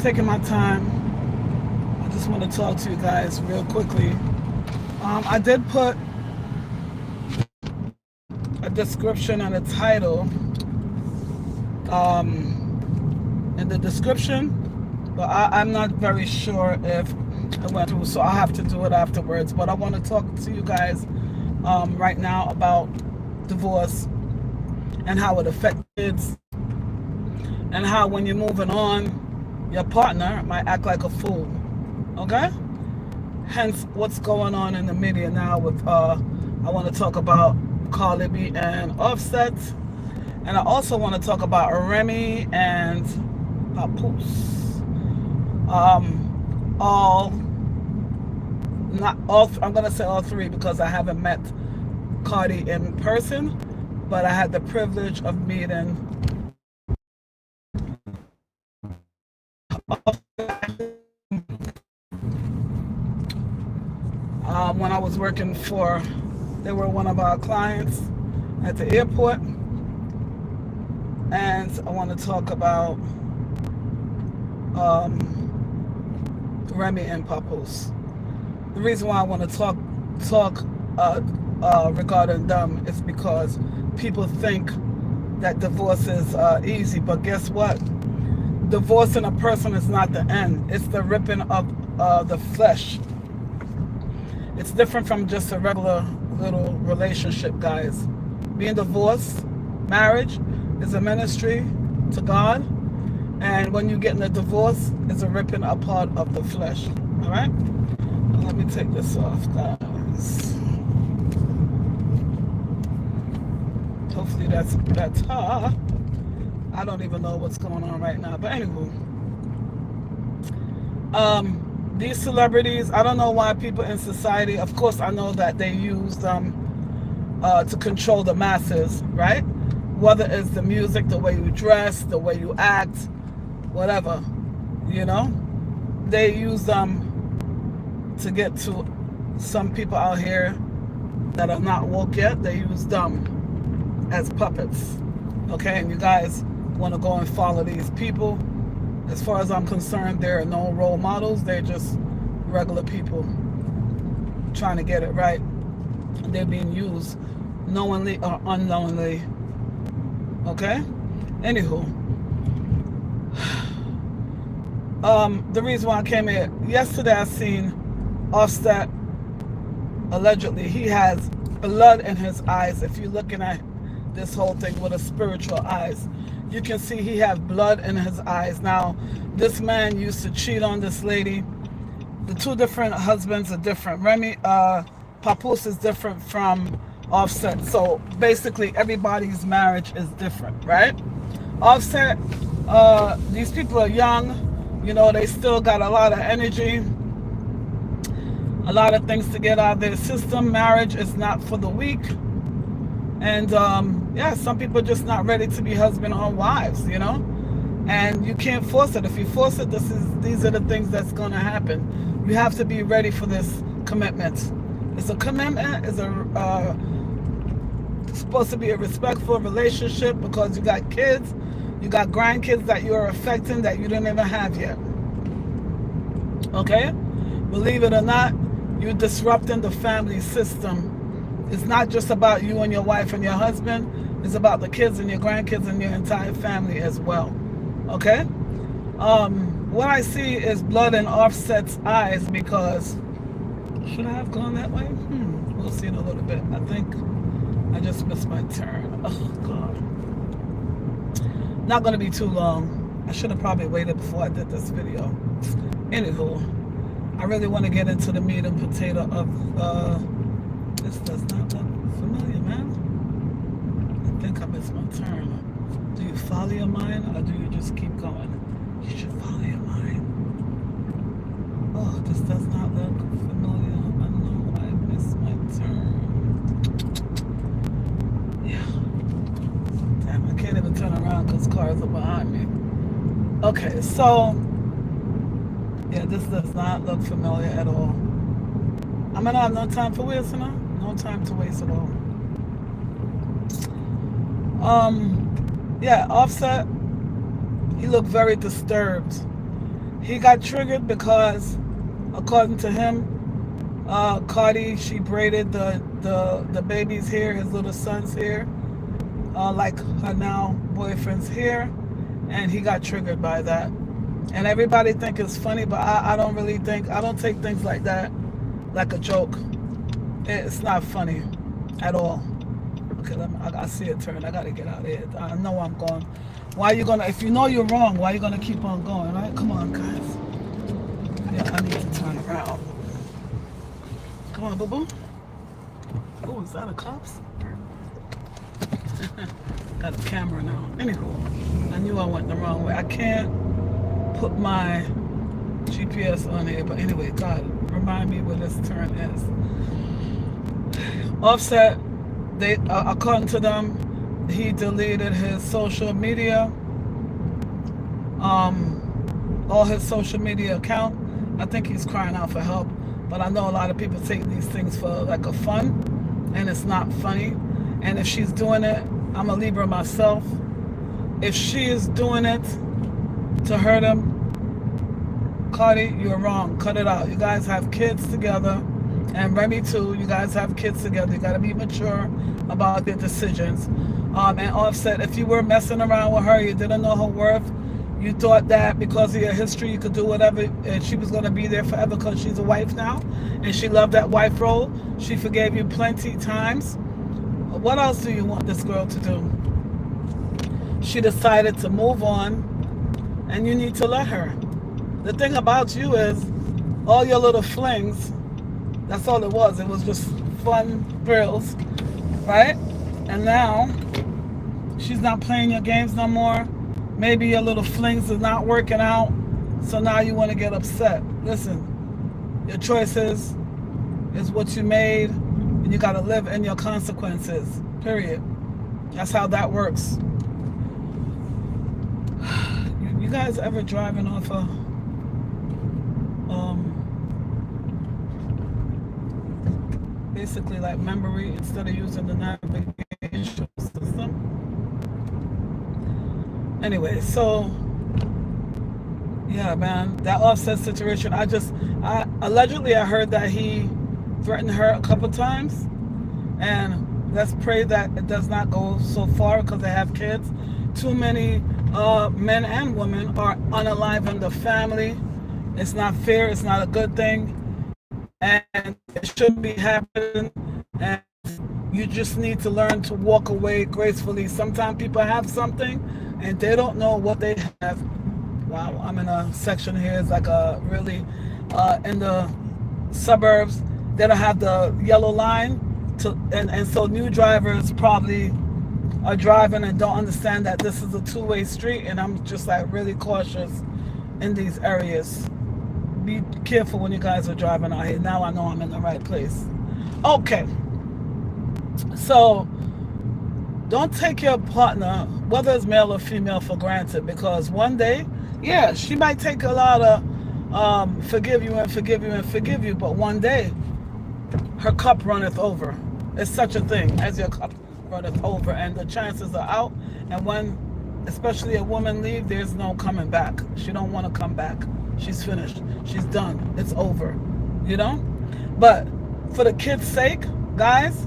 taking my time. I just want to talk to you guys real quickly. I did put a description and a title in the description, but I'm not very sure if it went through, so I'll have to do it afterwards. But I want to talk to you guys right now about divorce and how it affects kids, and how when you're moving on, your partner might act like a fool. Okay? Hence, what's going on in the media now with, I want to talk about cardib and Offset. And I also want to talk about Remy and Papoose. Not all, I'm going to say all three because I haven't met Cardi in person, but I had the privilege of meeting when I was working for, they were one of our clients at the airport. And I want to talk about Remy and Papoose. The reason why I want to talk regarding them is because people think that divorce is easy, but guess what? Divorcing a person is not the end. It's the ripping of the flesh. It's different from just a regular little relationship, guys. Being divorced, marriage is a ministry to God, and when you get in a divorce, it's a ripping apart of the flesh. All right? Let me take this off, guys. Hopefully that's better. I don't even know what's going on right now, but anyway. These celebrities, I don't know why people in society, of course I know that they use them to control the masses, right? Whether it's the music, the way you dress, the way you act, whatever, you know? They use them to get to some people out here that are not woke yet. They use them as puppets, okay? And you guys want to go and follow these people. As far as I'm concerned, there are no role models. They're just regular people trying to get it right. They're being used knowingly or unknowingly. Okay? Anywho. The reason why I came here, yesterday I seen Offset, allegedly, he has blood in his eyes. If you're looking at this whole thing with a spiritual eyes, you can see he has blood in his eyes. Now, this man used to cheat on this lady. The two different husbands are different. Remy, Papoose is different from Offset. So basically, everybody's marriage is different, right? Offset, these people are young. You know, they still got a lot of energy, a lot of things to get out of their system. Marriage is not for the weak. And yeah, some people are just not ready to be husband or wives, you know? And you can't force it. If you force it, these are the things that's going to happen. You have to be ready for this commitment. It's a commitment. It's supposed to be a respectful relationship because you got kids, you got grandkids that you're affecting that you didn't even have yet. Okay? Believe it or not, you're disrupting the family system. It's not just about you and your wife and your husband. It's about the kids and your grandkids and your entire family as well. Okay? What I see is blood in Offset's eyes because... Should I have gone that way? We'll see in a little bit. I think I just missed my turn. Oh, God. Not going to be too long. I should have probably waited before I did this video. Anywho, I really want to get into the meat and potato of... this does not look familiar, man. I think I missed my turn. Do you follow your mind or do you just keep going? You should follow your mind. Oh, this does not look familiar. I know I missed my turn. Yeah. Damn, I can't even turn around because cars are behind me. Okay, so yeah, this does not look familiar at all. I'm gonna have no time for wasting, huh? No time to waste at all. Yeah, Offset, he looked very disturbed. He got triggered because, according to him, Cardi, she braided the baby's hair, his little son's hair, like her now boyfriend's hair, and he got triggered by that. And everybody think it's funny, but I don't really think, I don't take things like that like a joke. It's not funny at all. Okay, I see it turn. I gotta get out of here. I know I'm going. Why are you gonna, if you know you're wrong, why are you gonna keep on going, right? Come on, guys. Yeah, I need to turn around. Come on, boo-boo. Oh, is that a cops? Got a camera now. Anywho, I knew I went the wrong way. I can't put my GPS on here, but anyway, God, remind me where this turn is. Offset, they according to them, he deleted his social media, all his social media account. I think he's crying out for help, but I know a lot of people take these things for like a fun, and it's not funny. And if she's doing it, I'm a Libra myself. If she is doing it to hurt him, Cardi, you're wrong. Cut it out. You guys have kids together, and Remy too. You guys have kids together. You got to be mature about your decisions. And Offset, if you were messing around with her, you didn't know her worth, you thought that because of your history you could do whatever, and she was going to be there forever because she's a wife now, and she loved that wife role. She forgave you plenty times. What else do you want this girl to do? She decided to move on, and you need to let her. The thing about you is, all your little flings, that's all it was. It was just fun thrills, right? And now, she's not playing your games no more. Maybe your little flings is not working out, so now you want to get upset. Listen, your choices is what you made, and you got to live in your consequences, period. That's how that works. You guys ever driving off a basically like memory instead of using the navigation system? Anyway, so yeah, man, that Offset situation, I allegedly I heard that he threatened her a couple times, and let's pray that it does not go so far because they have kids. Too many men and women are unaliving the family. It's not fair. It's not a good thing, and it shouldn't be happening. And you just need to learn to walk away gracefully. Sometimes people have something and they don't know what they have. Wow, I'm in a section here. It's like a really in the suburbs. They don't have the yellow line, and so new drivers probably are driving and don't understand that this is a two-way street. And I'm just like really cautious in these areas. Be careful when you guys are driving out here. Now I know I'm in the right place. Okay. So don't take your partner, whether it's male or female, for granted, because one day, yeah, she might take a lot of forgive you, but one day her cup runneth over. It's such a thing as your cup runneth over, and the chances are out. And when especially a woman leave, there's no coming back. She don't want to come back. She's finished. She's done. It's over. You know? But for the kids' sake, guys,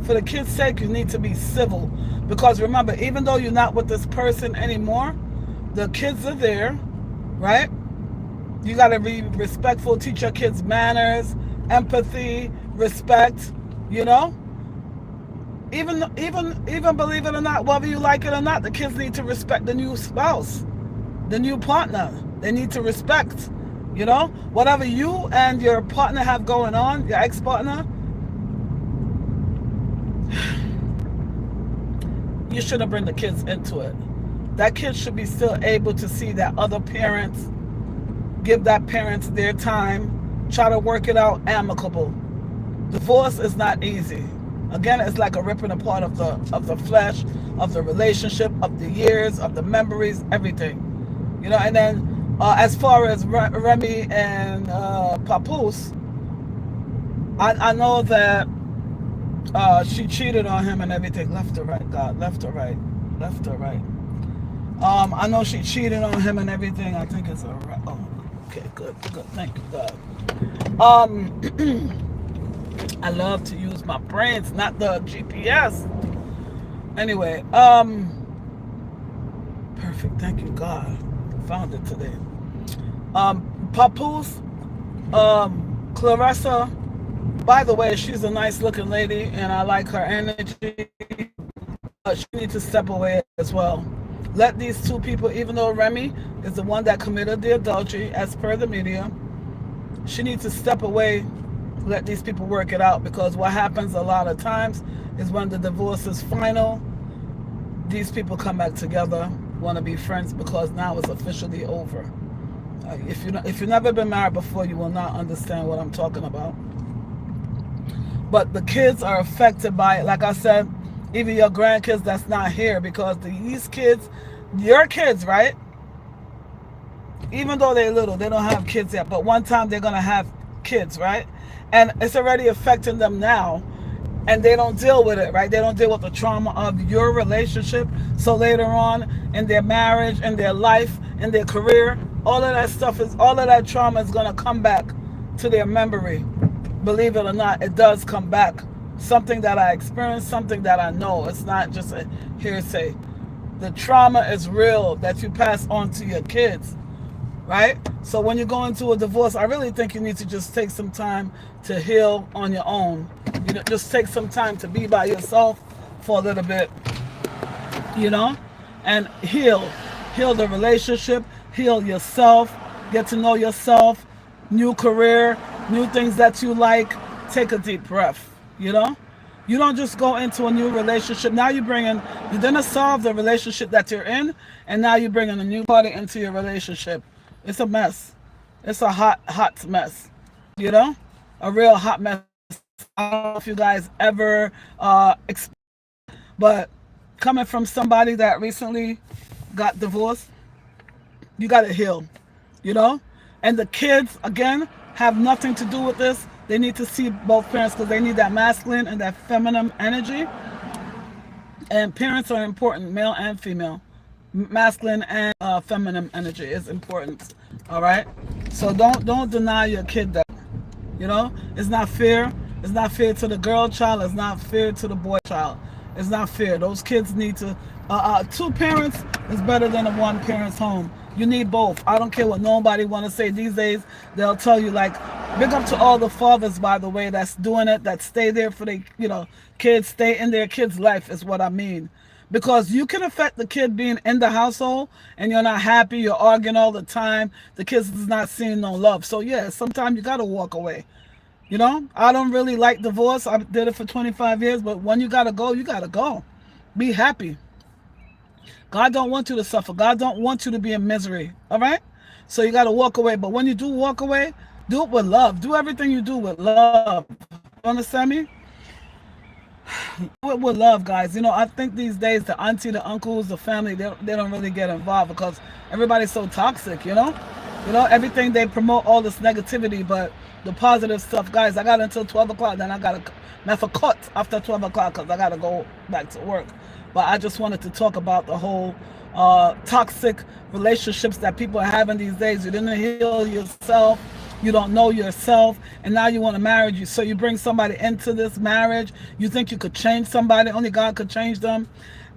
for the kids' sake, you need to be civil. Because remember, even though you're not with this person anymore, the kids are there, right? You got to be respectful, teach your kids manners, empathy, respect, you know? Even believe it or not, whether you like it or not, the kids need to respect the new spouse, the new partner. They need to respect, you know? Whatever you and your partner have going on, your ex-partner, you shouldn't bring the kids into it. That kid should be still able to see that other parents, give that parents their time, try to work it out amicable. Divorce is not easy. Again, it's like a ripping apart of the flesh, of the relationship, of the years, of the memories, everything. You know, and then as far as Remy and Papoose, I know that she cheated on him and everything. Left or right, God, left or right, left or right. I know she cheated on him and everything. I think it's a right. Oh, Okay, good, good. Thank you, God. Um, I love to use my brains, not the GPS. Anyway, perfect. Thank you, God. Found it today. Papoose, Clarissa. By the way, she's a nice looking lady, and I like her energy. But she needs to step away as well. Let these two people, even though Remy is the one that committed the adultery, as per the media, she needs to step away. Let these people work it out, because what happens a lot of times is when the divorce is final, these people come back together, want to be friends, because now it's officially over. If you've never been married before, you will not understand what I'm talking about. But the kids are affected by it. Like I said, even your grandkids that's not here, because these kids, your kids, right? Even though they're little, they don't have kids yet. But one time they're going to have kids, right? And it's already affecting them now. And they don't deal with it, right? They don't deal with the trauma of your relationship. So later on in their marriage, in their life, in their career, all of that trauma is going to come back to their memory. Believe it or not, it does come back. Something that I experienced, something that I know. It's not just a hearsay. The trauma is real that you pass on to your kids, right? So when you go into a divorce, I really think you need to just take some time to heal on your own. Just take some time to be by yourself for a little bit, and heal the relationship, heal yourself, get to know yourself, new career, new things that you like. Take a deep breath. You don't just go into a new relationship. Now you didn't solve the relationship that you're in, and now you're bringing a new party into your relationship. It's a mess. It's a hot mess. A real hot mess. I don't know if you guys ever but coming from somebody that recently got divorced, you got to heal, and the kids, again, have nothing to do with this. They need to see both parents, because they need that masculine and that feminine energy. And parents are important, male and female. Masculine and feminine energy is important. All right. So don't deny your kid that. It's not fair. It's not fair to the girl child. It's not fair to the boy child. It's not fair. Those kids need to. Two parents is better than a one parent's home. You need both. I don't care what nobody want to say these days. They'll tell you, like, big up to all the fathers, by the way, that's doing it, that stay there for the kids, stay in their kids' life is what I mean. Because you can affect the kid being in the household and you're not happy, you're arguing all the time, the kids is not seeing no love. So yeah, sometimes you gotta walk away. I don't really like divorce. I did it for 25 years, but when you gotta go, you gotta go. Be happy. God don't want you to suffer. God don't want you to be in misery. All right? So you got to walk away. But when you do walk away, do it with love. Do everything you do with love. You understand me? Do it with love, guys. I think these days the auntie, the uncles, the family, they don't really get involved, because everybody's so toxic, everything they promote, all this negativity, but the positive stuff, guys, I got until 12 o'clock, then I got to cut after 12 o'clock because I got to go back to work. But I just wanted to talk about the whole toxic relationships that people are having these days. You didn't heal yourself. You don't know yourself. And now you want to marry you. So you bring somebody into this marriage. You think you could change somebody. Only God could change them.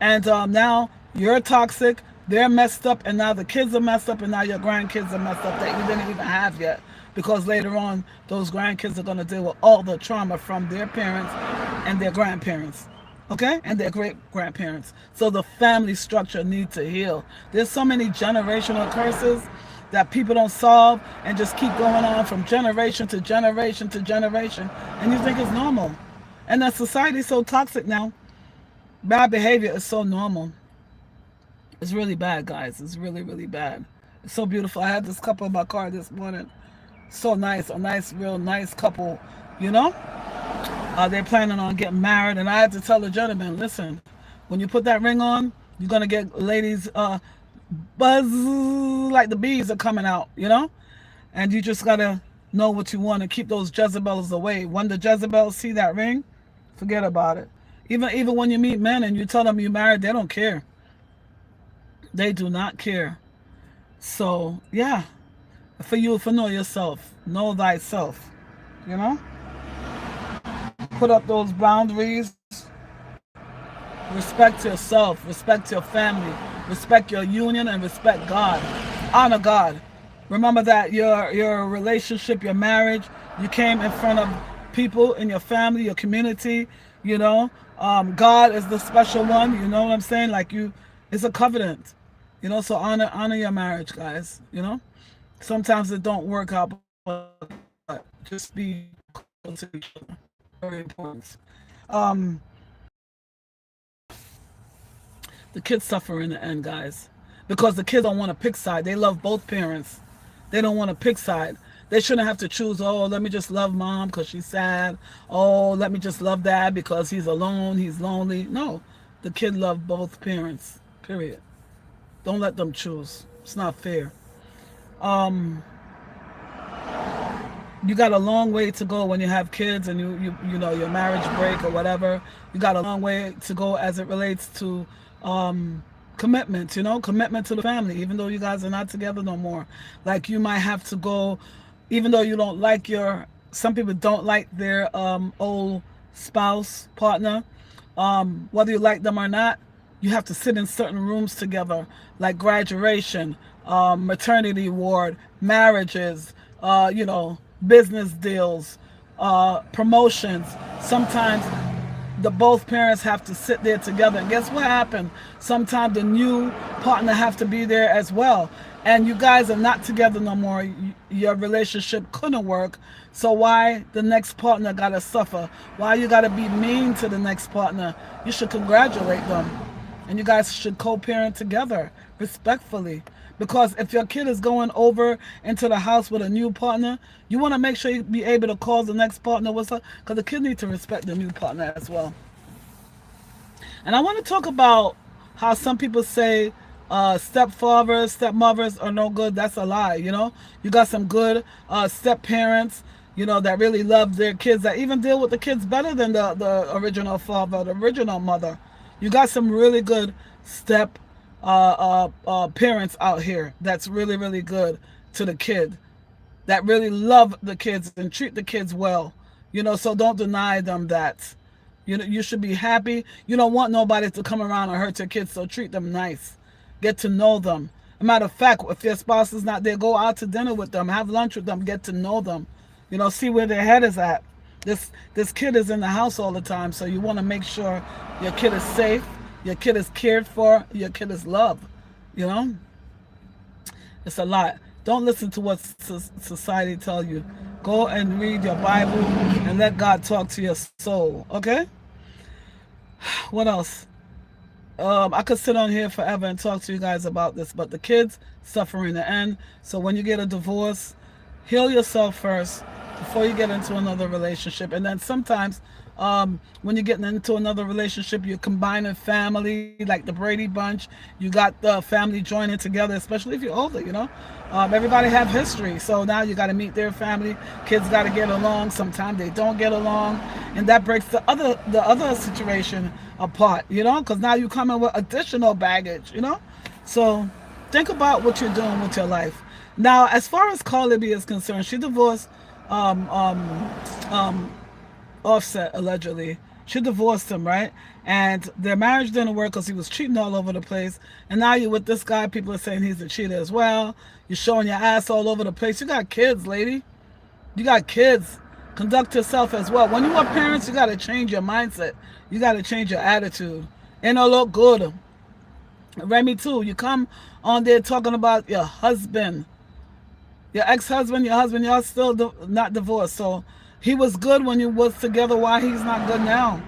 And now you're toxic. They're messed up. And now the kids are messed up. And now your grandkids are messed up that you didn't even have yet. Because later on, those grandkids are going to deal with all the trauma from their parents and their grandparents. Okay? And their great-grandparents. So the family structure needs to heal. There's so many generational curses that people don't solve and just keep going on from generation to generation to generation. And you think it's normal. And that society is so toxic now. Bad behavior is so normal. It's really bad, guys. It's really, really bad. It's so beautiful. I had this couple in my car this morning. So nice. A nice, real nice couple, they're planning on getting married, and I had to tell the gentleman, listen, when you put that ring on, you're going to get ladies buzz like the bees are coming out, and you just got to know what you want and keep those Jezebels away. When the Jezebels see that ring, forget about it. Even when you meet men and you tell them you're married, they don't care. They do not care. So, yeah, for you to know yourself. Know thyself. You know? Put up those boundaries. Respect yourself. Respect your family. Respect your union and respect God. Honor God. Remember that your relationship, your marriage, you came in front of people in your family, your community, you know. God is the special one, you know what I'm saying? Like it's a covenant. You know, so honor your marriage, guys, you know. Sometimes it don't work out, but just be close to each other. Very important. Um, the kids suffer in the end, guys, because the kids don't want to pick side. They love both parents. They don't want to pick side. They shouldn't have to choose, oh, let me just love mom because she's sad. Oh, let me just love dad because he's alone, he's lonely. No, the kid love both parents, period. Don't let them choose. It's not fair. Um, you got a long way to go when you have kids and you know your marriage break or whatever. You got a long way to go as it relates to commitment, you know, commitment to the family, even though you guys are not together no more. Like you might have to go, even though you don't like some people don't like their old spouse, partner, whether you like them or not, you have to sit in certain rooms together, like graduation, maternity ward, marriages, you know, business deals, promotions. Sometimes the both parents have to sit there together. And guess what happened? Sometimes the new partner have to be there as well. And you guys are not together no more. Your relationship couldn't work. So why the next partner gotta suffer? Why you gotta be mean to the next partner? You should congratulate them. And you guys should co-parent together respectfully. Because if your kid is going over into the house with a new partner, you want to make sure you be able to call the next partner what's up, because the kid needs to respect the new partner as well. And I want to talk about how some people say stepfathers, stepmothers are no good. That's a lie, you know. You got some good step parents, you know, that really love their kids, that even deal with the kids better than the original father, the original mother. You got some really good step parents out here that's really, really good to the kid, that really love the kids and treat the kids well. You know, so don't deny them that. You know, you should be happy. You don't want nobody to come around and hurt your kids, so treat them nice. Get to know them. As a matter of fact, if your spouse is not there, go out to dinner with them, have lunch with them, get to know them. You know, see where their head is at. This kid is in the house all the time, so you want to make sure your kid is safe, your kid is cared for, your kid is loved. You know, it's a lot. Don't listen to what society tell you. Go and read your Bible and let God talk to your soul. Okay? What else? I could sit on here forever and talk to you guys about this, but the kids suffer in the end. So when you get a divorce, heal yourself first before you get into another relationship. And then sometimes when you're getting into another relationship, you're combining family, like the Brady Bunch. You got the family joining together, especially if you're older, you know. Everybody have history, so now you got to meet their family. Kids got to get along. Sometimes they don't get along, and that breaks the other situation apart, you know, because now you come in with additional baggage, you know. So think about what you're doing with your life. Now, as far as Cardi B is concerned, she divorced um, um, um, Offset, allegedly. She divorced him, right? And their marriage didn't work because he was cheating all over the place. And now you're with this guy. People are saying he's a cheater as well. You're showing your ass all over the place. You got kids, lady. You got kids. Conduct yourself as well. When you are parents, you got to change your mindset. You got to change your attitude. Ain't no look good. Remy, too. You come on there talking about your husband, your ex-husband, your husband. Y'all still not divorced. So he was good when you was together. Why he's not good now?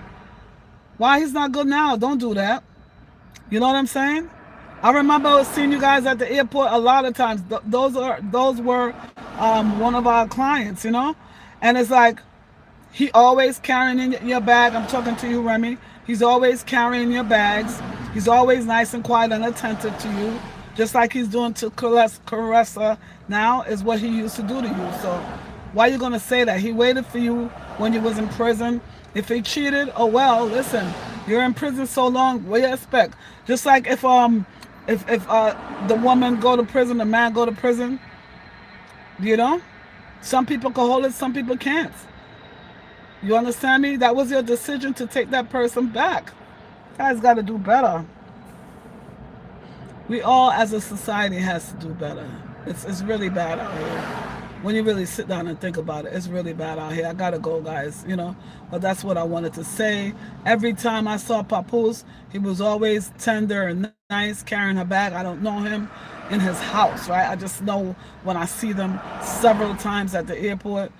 Why he's not good now? Don't do that. You know what I'm saying? I remember seeing you guys at the airport a lot of times. Those were one of our clients, you know? And it's like, he always carrying in your bag. I'm talking to you, Remy. He's always carrying your bags. He's always nice and quiet and attentive to you. Just like he's doing to Caressa now is what he used to do to you. So why are you going to say that? He waited for you when you was in prison. If he cheated, oh well, listen, you're in prison so long, what do you expect? Just like if the woman go to prison, the man go to prison, You know? Some people can hold it, some people can't. You understand me? That was your decision to take that person back. You guys got to do better. We all, as a society, has to do better. It's really bad out here. When you really sit down and think about it, it's really bad out here. I gotta go, guys, you know. But that's what I wanted to say. Every time I saw Papoose, he was always tender and nice, carrying her bag. I don't know him in his house, right? I just know when I see them several times at the airport,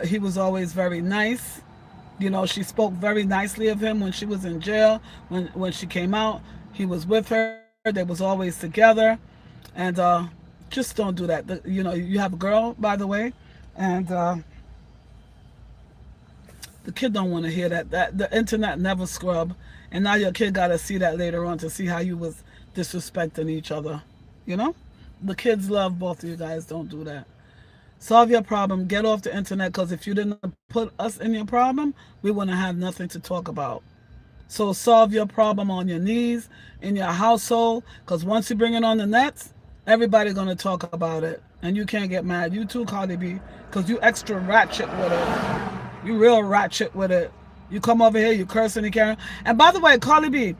he was always very nice. You know, she spoke very nicely of him when she was in jail. When she came out, he was with her. They was always together. And just don't do that. You know, you have a girl, by the way, and the kid don't want to hear that. That the internet never scrub, and now your kid got to see that later on to see how you was disrespecting each other. You know, the kids love both of you guys. Don't do that. Solve your problem. Get off the internet, because if you didn't put us in your problem, we wouldn't have nothing to talk about. So solve your problem on your knees in your household, because once you bring it on the nets, everybody's gonna talk about it, and you can't get mad. You too, Cardi B, because you extra ratchet with it. You real ratchet with it. You come over here, you cursing and carrying. And by the way, Cardi B,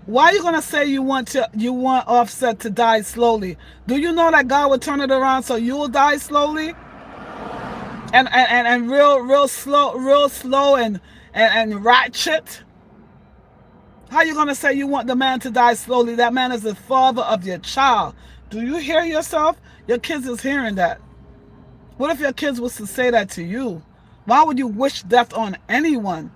why are you gonna say you want Offset to die slowly? Do you know that God will turn it around so you'll die slowly? And real slow and ratchet? How you gonna say you want the man to die slowly? That man is the father of your child. Do you hear yourself? Your kids is hearing that. What if your kids was to say that to you? Why would you wish death on anyone?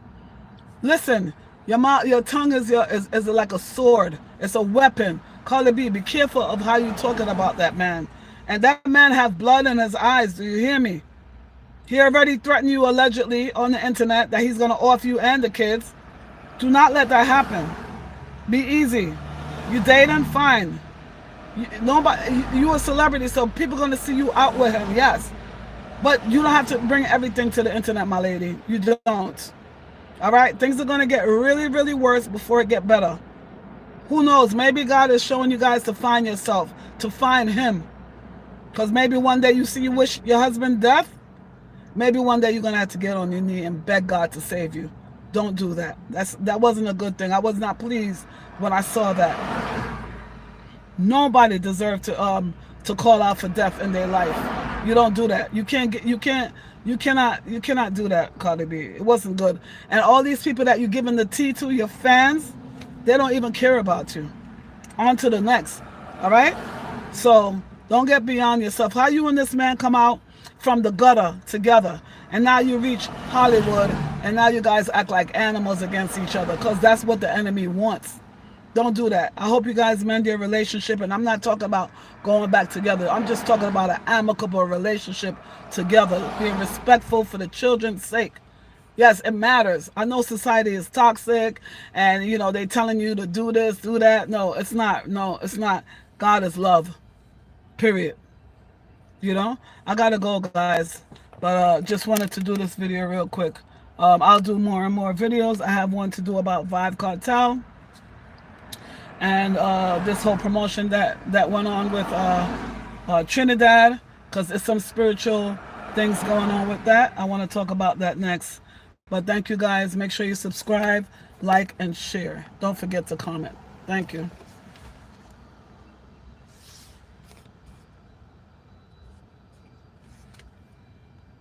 Listen, your mouth, your tongue is like a sword. It's a weapon. Cardi B, be careful of how you talking about that man. And that man has blood in his eyes. Do you hear me? He already threatened you allegedly on the internet that he's gonna off you and the kids. Do not let that happen. Be easy. You dating? Fine. You a celebrity, so people gonna see you out with him, yes. But you don't have to bring everything to the internet, my lady. You don't. All right? Things are gonna get really, really worse before it get better. Who knows? Maybe God is showing you guys to find yourself, to find him. Because maybe one day you wish your husband death. Maybe one day you're gonna have to get on your knee and beg God to save you. Don't do that. That wasn't a good thing. I was not pleased when I saw that. Nobody deserved to call out for death in their life. You don't do that. You cannot do that, Cardi B. It wasn't good. And all these people that you're giving the tea to, your fans, they don't even care about you. On to the next. All right? So don't get beyond yourself. How you and this man come out from the gutter together, and now you reach Hollywood, and now you guys act like animals against each other, because that's what the enemy wants. Don't do that. I hope you guys mend your relationship, and I'm not talking about going back together. I'm just talking about an amicable relationship together, being respectful for the children's sake. Yes, it matters. I know society is toxic, and you know they telling you to do this, do that. No, it's not. No, it's not. God is love. Period. You know, I gotta go, guys, but just wanted to do this video real quick. I'll do more and more videos. I have one to do about Vibe Cartel, and this whole promotion that went on with Trinidad, because there's some spiritual things going on with that. I want to talk about that next. But thank you guys. Make sure you subscribe, like, and share. Don't forget to comment. Thank you.